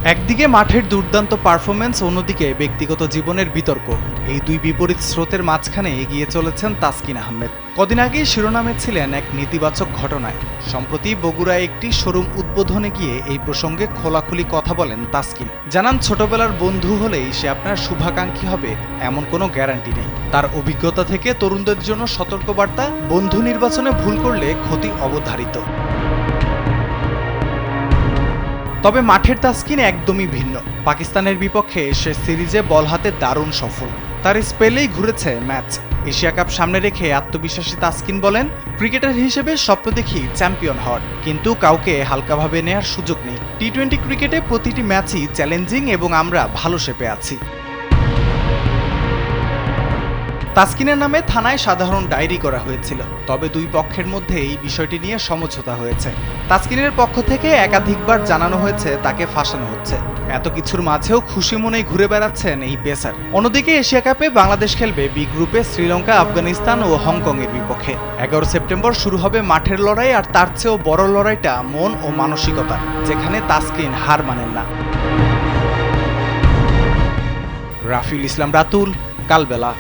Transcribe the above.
একদিকে মাঠের দুর্দান্ত পারফরম্যান্স, অন্যদিকে ব্যক্তিগত জীবনের বিতর্ক। এই দুই বিপরীত স্রোতের মাঝখানে এগিয়ে চলেছেন তাসকিন আহমেদ। কদিন আগেই শিরোনামে ছিলেন এক নেতিবাচক ঘটনায়। সম্প্রতি বগুড়ায় একটি শোরুম উদ্বোধনে গিয়ে এই প্রসঙ্গে খোলাখুলি কথা বলেন তাসকিন। জানান, ছোটবেলার বন্ধু হলেই সে আপনার শুভাকাঙ্ক্ষী হবে এমন কোনো গ্যারান্টি নেই। তার অভিজ্ঞতা থেকে তরুণদের জন্য সতর্কবার্তা, বন্ধু নির্বাচনে ভুল করলে ক্ষতি অবধারিত। তবে মাঠের তাসকিন একদমই ভিন্ন। পাকিস্তানের বিপক্ষে সে সিরিজে বল হাতে দারুণ সফল। তার স্পেলেই ঘুরেছে ম্যাচ। এশিয়া কাপ সামনে রেখে আত্মবিশ্বাসী তাসকিন বলেন, ক্রিকেটার হিসেবে স্বপ্ন দেখি চ্যাম্পিয়ন হওয়ার, কিন্তু কাউকে হালকাভাবে নেয়ার সুযোগ নেই। টি-20 ক্রিকেটে প্রতিটি ম্যাচই চ্যালেঞ্জিং এবং আমরা ভালো শেপে আছি। তাসকিনের নামে থানায় সাধারণ ডায়েরি করা হয়েছিল, তবে দুই পক্ষের মধ্যে এই বিষয়টি নিয়ে সমঝোতা হয়েছে। তাসকিনের পক্ষ থেকে একাধিকবার জানানো হয়েছে তাকে ফাঁসানো হচ্ছে। এত কিছুর মাঝেও খুশি মনেই ঘুরে বেড়াচ্ছেন এই পেসার। অন্যদিকে এশিয়া কাপে বাংলাদেশ খেলবে বি গ্রুপে শ্রীলঙ্কা, আফগানিস্তান ও হংকং এর বিপক্ষে। 11 সেপ্টেম্বর শুরু হবে মাঠের লড়াই, আর তার চেয়েও বড় লড়াইটা মন ও মানসিকতা, যেখানে তাসকিন হার মানেন না। রাফিউল ইসলাম রাতুল, কালবেলা।